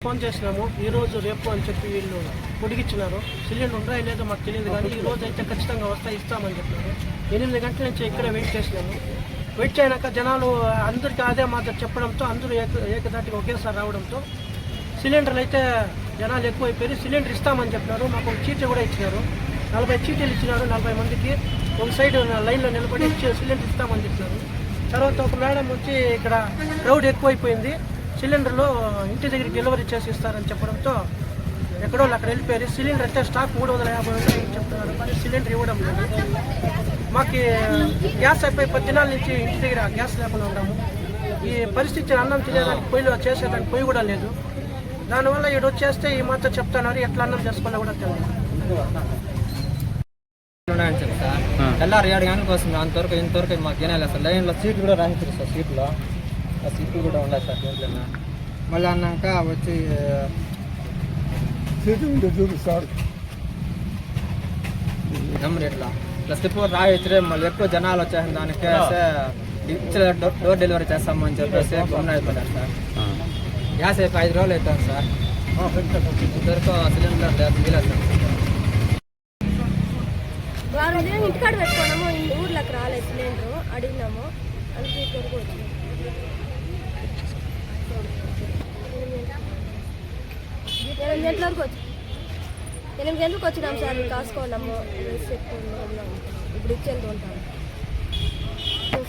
Phone చేసినాము ఈరోజు రేపు అని చెప్పి వీళ్ళు పొడిగించినారు. సిలిండర్ ఉన్నాయో లేదో మాకు తెలియదు, కానీ ఈ రోజు అయితే ఖచ్చితంగా ఇస్తామని చెప్పినారు. 8 గంటల నుంచి ఇక్కడే వెయిట్ చేసినాము. వెయిట్ చేయనాక జనాలు అందరికీ అదే మాట చెప్పడంతో అందరూ ఏకదాటిగా ఒకేసారి రావడంతో సిలిండర్లు అయితే జనాలు ఎక్కువైపోయి సిలిండర్ ఇస్తామని చెప్పినారు. మాకు ఒక చీటీ కూడా ఇచ్చినారు. 40 చీటీలు ఇచ్చినారు. 40 మందికి ఒక సైడ్ లైన్లో నిలబడి సిలిండర్ ఇస్తామని చెప్పినారు. తర్వాత ఒక మేడం వచ్చి ఇక్కడ క్రౌడ్ ఎక్కువైపోయింది, సిలిండర్లు ఇంటి దగ్గరికి డెలివరీ చేసి ఇస్తారని చెప్పడంతో ఎక్కడో అక్కడ వెళ్ళిపోయారు. సిలిండర్ అంటే స్టాక్ 350 ఉంటాయని చెప్తున్నారు, కానీ సిలిండర్ ఇవ్వడం లేదు. మాకు గ్యాస్ అయిపోయి 10 దినాల నుంచి ఇంటి దగ్గర గ్యాస్ లేకుండా ఉన్నాము. ఈ పరిస్థితి అన్నం తినేదానికి పొయ్యిలో చేసేదానికి పొయ్యి కూడా లేదు. దానివల్ల ఇక్కడ వచ్చేస్తే ఈ మాత్రం చెప్తున్నారు, ఎట్లా అన్నం చేసుకోవాలో కూడా తెలియదు. తెల్లారు 7 గంటలకు వస్తుంది. ఇంతవరకు మాకు ఏనాలి సార్. లైన్లో సీట్లు కూడా రాయించారు సార్. సీట్లు కూడా ఉన్నాయి సార్ దీంట్లో. మళ్ళీ అన్నాక వచ్చి సీట్లు ఉంటే చూపిస్తారు నెంబర్ ఇట్లా స్లిప్ రాయించే. మళ్ళీ ఎక్కువ జనాలు వచ్చేసిన దానికి డోర్ డెలివరీ చేస్తామని చెప్పేసి గమనం అయిపోతారు సార్. గ్యాస్ అయిపోయి 5 రోజులు అవుతుంది సార్. ఇంతవరకు సిలిండర్ దిగలేదు సార్. ఇంటికాడ పెట్టుకున్నాము, ఊర్లోకి రాలేదు సిలిండర్. అడిగినాము, అందుకే ఇక్కడికి వచ్చింది. 8 గంటల వరకు వచ్చి 8 గంటలకు వచ్చినాము సార్. కాసుకున్నాము, ఇప్పుడు ఇచ్చేది ఉంటాము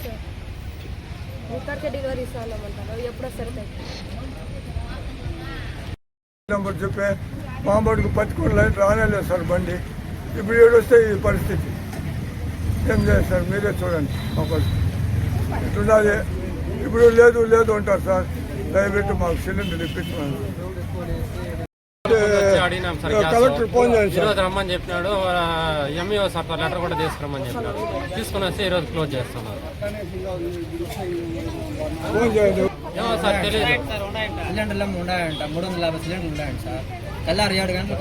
సార్. ఇక్కడికే డెలివరీ ఇస్తామంటారు. ఎప్పుడు వస్తారు నెంబర్ చెప్పే మామూలుగా పట్టుకుని లైన్ రానేలేదు సార్ బండి. ఇప్పుడు ఏడొస్తే ఈ పరిస్థితి ఏం చేయాలి సార్? మీరే చూడండి మా పరిస్థితి ఇట్లున్నది. ఇప్పుడు లేదు అంటారు సార్. దయపెట్టి మాకు సిలిండర్ ఇప్పించమని కలెక్టర్ ఫోన్ చేయండి సార్. ఈరోజు రమ్మని చెప్పినాడు. ఎంఈఓ సార్ లెటర్ కూడా తీసుకురమ్మని చెప్పినాడు. తీసుకుని వస్తే ఈరోజు క్లోజ్ చేస్తున్నారు. ఫోన్ చేయండి. ఏమో సార్ తెలియదు. సిలిండర్లు ఉన్నాయంట, 350 సిలిండర్లు ఉన్నాయంట సార్. తెల్లారు 7 గంటలకు